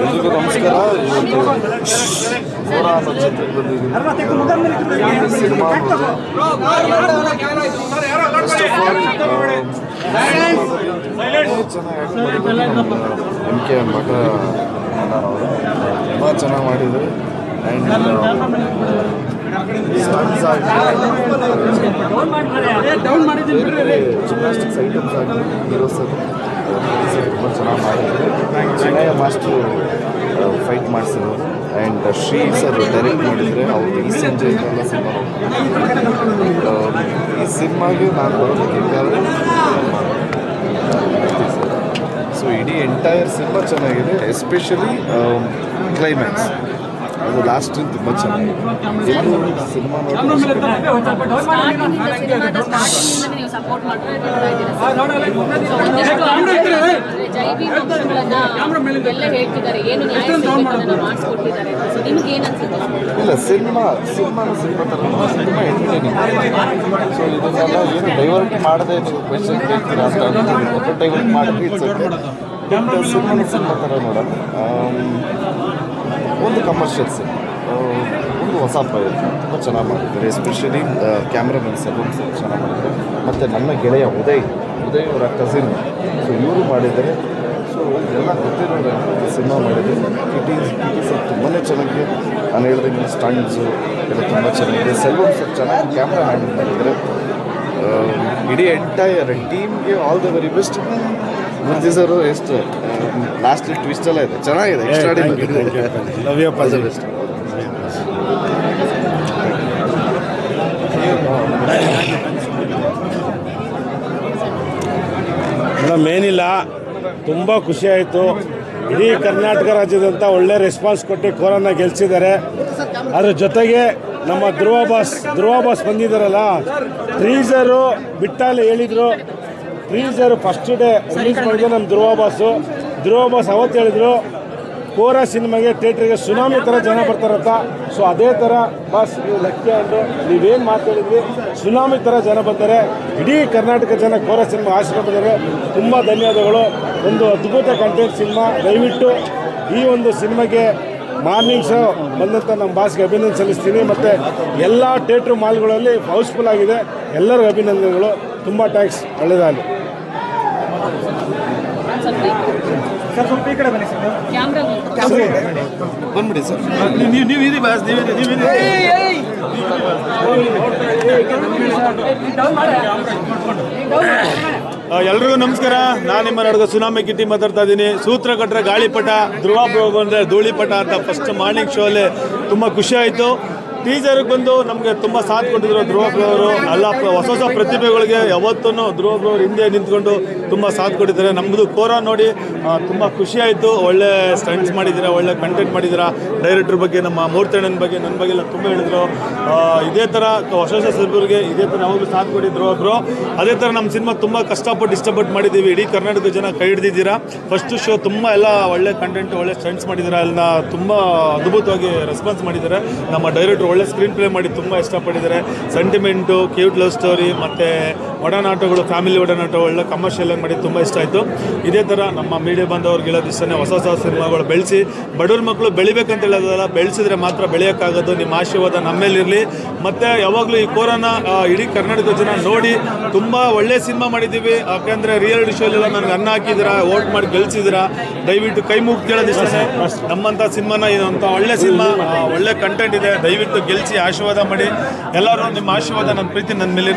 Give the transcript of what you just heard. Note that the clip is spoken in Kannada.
ಎಲ್ರಿಗೂ ನಮಸ್ಕಾರ. ಇವತ್ತು ಗೋರಾ ಅನ್ನೋ ಚಿತ್ರಕ್ಕೆ ಬಂದಿದ್ದೀನಿ. ಸಿನಿಮಾ MK ಮಗ ಅವರು ತುಂಬ ಚೆನ್ನಾಗಿ ಮಾಡಿದರು. ಆ್ಯಂಡ್ ಜಿಮ್ನಾಸ್ಟಿಕ್ಸ್ ಐಟಮ್ಸ್ ಆಗಲಿ ಹೀರೋಸ್ ಅದು ತುಂಬ ಚೆನ್ನಾಗಿ ಮಾಡಿದ್ರು. ಚಿನ್ನಯ್ಯ ಮಾಸ್ಟ್ರು ಫೈಟ್ ಮಾಡಿಸಿದ್ರು. ಆ್ಯಂಡ್ ಶ್ರೀ ಸರ್ ಡೈರೆಕ್ಟ್ ಮಾಡಿದರೆ ಅವ್ರು ಈ ಸಂಜೆ ಇದೆಲ್ಲ ಸಿನಿಮಾ ಈ ಸಿನಿಮಾಗೆ ನಾನು ಬರೋದಕ್ಕೆ ಕಾರಣ ಸೊ ಇಡೀ ಎಂಟೈರ್ ಸಿನಿಮಾ ಚೆನ್ನಾಗಿದೆ. ಎಸ್ಪೆಷಲಿ ಕ್ಲೈಮ್ಯಾಕ್ಸ್ ಅದು ಲಾಸ್ಟ್ ತುಂಬ ಚೆನ್ನಾಗಿದೆ. ಸಿನಿಮಾ ಇಲ್ಲ ಸಿನಿಮಾನ ಸಿನಿಮಾ ಥರ ತುಂಬ ಎಂಟರ್ಟೈನಿಂಗ್. ಸೊ ಇದನ್ನೆಲ್ಲ ಏನು ಡೈವರ್ಟ್ ಮಾಡದೆ ನೀವು ಕ್ವೆಶನ್ ಕೇಳ್ತೀರಾ ಅಂತ ಡೈವರ್ಟ್ ಮಾಡಿದ್ರೆ ಇಟ್ಸ್ ಓಕೆ. ಸಿನಿಮಾ ಥರ ನೋಡೋಣ. ಒಂದು ಕಮರ್ಷಿಯಲ್ ಸಿನಿಮಾ, ಒಂದು ಹೊಸ ಪ್ರಯತ್ನ ತುಂಬ ಚೆನ್ನಾಗಿ ಮಾಡಿದ್ದಾರೆ. ಎಸ್ಪೆಷಲಿ ಕ್ಯಾಮ್ರಾಮನ್ ಸಲೂನ್ ಸರ್ ಚೆನ್ನಾಗಿ ಮಾಡಿದ್ದಾರೆ. ಮತ್ತು ನನ್ನ ಗೆಳೆಯ ಉದಯ್ ಅವರ ಕಸಿನ್, ಸೊ ಇವರು ಮಾಡಿದ್ದಾರೆ. ಸೊ ಎಲ್ಲ ಗೊತ್ತಿರೋರು ಸಿನಿಮಾ ಮಾಡಿದ್ದಾರೆ. ಕಿಟಿ ಸರ್ ತುಂಬಾ ಚೆನ್ನಾಗಿದೆ. ನಾನು ಹೇಳಿದಂಗೆ ಸ್ಟಂಟ್ಸು ಎಲ್ಲ ತುಂಬ ಚೆನ್ನಾಗಿದೆ. ಸೆಲ್ವನ್ ಸರ್ ಚೆನ್ನಾಗಿ ಕ್ಯಾಮ್ರಾ ಹ್ಯಾಂಡಲ್ ಮಾಡಿದ್ದಾರೆ. ಇಡೀ ಎಂಟೈರ್ ಟೀಮ್ಗೆ all the very best. Murthy sir ಎಷ್ಟು ಲಾಸ್ಟ್ ಟ್ವಿಸ್ಟ್ ಎಲ್ಲ ಇದೆ, ಚೆನ್ನಾಗಿದೆ. ಬೆಸ್ಟ್. ಮೇಡಮ್ ಏನಿಲ್ಲ, ತುಂಬ ಖುಷಿ ಆಯಿತು. ಇಡೀ ಕರ್ನಾಟಕ ರಾಜ್ಯದಂತ ಒಳ್ಳೆ ರೆಸ್ಪಾನ್ಸ್ ಕೊಟ್ಟು ಕೋರನ್ನ ಗೆಲ್ಲಿಸಿದ್ದಾರೆ. ಅದ್ರ ಜೊತೆಗೆ ನಮ್ಮ ಧ್ರುವ ಬಾಸ್ ಬಂದಿದ್ದಾರಲ್ಲ, ಟ್ರೀಸರು ಬಿಟ್ಟಲ್ಲಿ ಹೇಳಿದರು. ಟ್ರೀಸರು ಫಸ್ಟ್ ಡೇ ರಿಲೀಸ್ ಮಾಡಿದೆ ನಮ್ಮ ಧ್ರುವ ಬಾಸ್ ಅವತ್ತು ಹೇಳಿದರು ಕೋರಾ ಸಿನಿಮಾಗೆ ಥಿಯೇಟ್ರಿಗೆ ಸುನಾಮಿ ಥರ ಜನ ಬರ್ತಾರಂತ. ಸೊ ಅದೇ ಥರ ಬಾಸ್ ನೀವು ಲಕ್ಕಿ ಅಂದರು. ನೀವೇನು ಮಾತಾಡಿದ್ರಿ, ಸುನಾಮಿ ಥರ ಜನ ಬಂದರೆ ಇಡೀ ಕರ್ನಾಟಕ ಜನ ಕೋರಾ ಸಿನಿಮಾ ಆಶ್ರಯ ಬಂದರೆ ತುಂಬ ಧನ್ಯವಾದಗಳು. ಒಂದು ಅದ್ಭುತ ಕಂಟೆಂಟ್ ಸಿನಿಮಾ. ದಯವಿಟ್ಟು ಈ ಒಂದು ಸಿನಿಮಾಗೆ ಮಾರ್ನಿಂಗ್ ಶೋ ಬಂದಂಥ ನಮ್ಮ ಬಾಸ್ಗೆ ಅಭಿನಂದನೆ ಸಲ್ಲಿಸ್ತೀನಿ. ಮತ್ತು ಎಲ್ಲ ಥಿಯೇಟ್ರ್ ಮಾಲ್ಗಳಲ್ಲಿ ಹೌಸ್ಫುಲ್ ಆಗಿದೆ. ಎಲ್ಲರಿಗೂ ಅಭಿನಂದನೆಗಳು. ತುಂಬ ಟ್ಯಾಂಕ್ಸ್. ಒಳ್ಳೆಯದಾಗಲಿ. ಸರ್ ಸ್ವಲ್ಪ ಈ ಕಡೆ ಬನ್ನಿ ಸರ್. ಬಂದ್ಬಿಡಿ ಸರ್. ನೀವು ಇರಿ ಬಾಸ್, ನೀವು ಎಲ್ರಿಗೂ ನಮಸ್ಕಾರ. ನಾನು ನಿಮ್ಮ ನಡುವೆ ಸುನಾಮಿ ಕಿಟ್ಟಿ ಮಾತಾಡ್ತಾ ಇದ್ದೀನಿ. ಸೂತ್ರ ಕಟ್ಟರೆ ಗಾಳಿಪಟ, ಧ್ರುವ ಬಂದರೆ ಧೂಳಿಪಟ ಅಂತ ಫಸ್ಟ್ ಮಾರ್ನಿಂಗ್ ಶೋ ಅಲ್ಲಿ ತುಂಬ ಖುಷಿ ಆಯಿತು. ಟೀಸರ್ಗೆ ಬಂದು ನಮಗೆ ತುಂಬ ಸಾಥ್ ಕೊಟ್ಟಿದ್ರು ಧ್ರುವ ಅವರು. ಎಲ್ಲ ಹೊಸ ಪ್ರತಿಭೆಗಳಿಗೆ ಯಾವತ್ತೂ ಧ್ರುವ ಅವರು ಹಿಂದೆ ನಿಂತ್ಕೊಂಡು ತುಂಬ ಸಾಥ್ ಕೊಟ್ಟಿದ್ದಾರೆ. ನಮ್ಮದು ಕೋರಾ ನೋಡಿ ತುಂಬ ಖುಷಿ ಆಯಿತು. ಒಳ್ಳೆ ಸ್ಟಂಟ್ಸ್ ಮಾಡಿದ್ದೀರಾ, ಒಳ್ಳೆ ಕಂಟೆಂಟ್ ಮಾಡಿದ್ದೀರಾ. ಡೈರೆಕ್ಟ್ರ್ ಬಗ್ಗೆ, ನಮ್ಮ ಮೂರ್ತಣ್ಣನ ಬಗ್ಗೆ, ನನ್ನ ಬಗ್ಗೆ ಎಲ್ಲ ತುಂಬ ಹೇಳಿದ್ರು. ಇದೇ ಥರ ಹೊಸ ಸರ್ಬರ್ಗೆ ಇದೇ ಥರ ಯಾವಾಗಲೂ ಸಾಥ್ ಕೊಟ್ಟಿದ್ರು ಒಬ್ಬರು. ಅದೇ ಥರ ನಮ್ಮ ಸಿನಿಮಾ ತುಂಬ ಕಷ್ಟಪಟ್ಟು ಇಷ್ಟಪಟ್ಟು ಮಾಡಿದ್ದೀವಿ. ಇಡೀ ಕರ್ನಾಟಕ ಜನ ಕೈ ಹಿಡಿದಿದ್ದೀರಾ. ಫಸ್ಟು ಶೋ ತುಂಬ ಎಲ್ಲ ಒಳ್ಳೆ ಕಂಟೆಂಟ್, ಒಳ್ಳೆ ಸ್ಟಂಟ್ಸ್ ಮಾಡಿದ್ದೀರಾ. ಎಲ್ಲ ತುಂಬ ಅದ್ಭುತವಾಗಿ ರೆಸ್ಪಾನ್ಸ್ ಮಾಡಿದ್ದಾರೆ. ನಮ್ಮ ಡೈರೆಕ್ಟ್ರು ಒಳ್ಳೆ ಸ್ಕ್ರೀನ್ ಪ್ಲೇ ಮಾಡಿ ತುಂಬ ಇಷ್ಟಪಟ್ಟಿದ್ದಾರೆ. ಸೆಂಟಿಮೆಂಟು, ಕ್ಯೂಟ್ ಲವ್ ಸ್ಟೋರಿ ಮತ್ತು ಒಡನಾಟಗಳು, ಫ್ಯಾಮಿಲಿ ಒಡನಾಟ ಒಳ್ಳೆ ಕಮರ್ಷಿಯಲ್ ಮಾಡಿ ತುಂಬ ಇಷ್ಟ ಆಯಿತು. ಇದೇ ಥರ ನಮ್ಮ ಮೀಡಿಯಾ ಬಂದವ್ರಿಗೆ ಹೇಳೋದು ಇಷ್ಟನೇ, ಹೊಸ ಸಿನಿಮಾಗಳು ಬೆಳೆಸಿ ಬಡವ್ರ ಮಕ್ಕಳು ಬೆಳಿಬೇಕಂತ ಹೇಳೋದಲ್ಲ, ಬೆಳೆಸಿದ್ರೆ ಮಾತ್ರ ಬೆಳೆಯೋಕ್ಕಾಗೋದು. ನಿಮ್ಮ ಆಶೀರ್ವಾದ ನಮ್ಮೇಲಿರಲಿ. ಮತ್ತು ಯಾವಾಗಲೂ ಈ ಕೋರೋನಾ ಇಡೀ ಕರ್ನಾಟಕ ಜನ ನೋಡಿ ತುಂಬ ಒಳ್ಳೆ ಸಿನಿಮಾ ಮಾಡಿದ್ದೀವಿ. ಯಾಕೆಂದರೆ ರಿಯಾಲಿಟಿ ಶೋಲೆಲ್ಲ ನನಗೆ ಅನ್ನ ಹಾಕಿದ್ದೀರಾ, ವೋಟ್ ಮಾಡಿ ಗೆಲ್ಸಿದ್ದೀರಾ. ದಯವಿಟ್ಟು ಕೈ ಮುಗಿ ಕೇಳೋದು ಇಷ್ಟೇ, ನಮ್ಮಂಥ ಸಿನಿಮಾನ ಇದಂಥ ಒಳ್ಳೆ ಸಿನಿಮಾ, ಒಳ್ಳೆ ಕಂಟೆಂಟ್ ಇದೆ. ದಯವಿಟ್ಟು ಗೆಲ್ಲಿಸಿ ಆಶೀರ್ವಾದ ಮಾಡಿ. ಎಲ್ಲರೂ ನಿಮ್ಮ ಆಶೀರ್ವಾದ, ನನ್ನ ಪ್ರೀತಿ ನನ್ನ ಮೇಲೆ.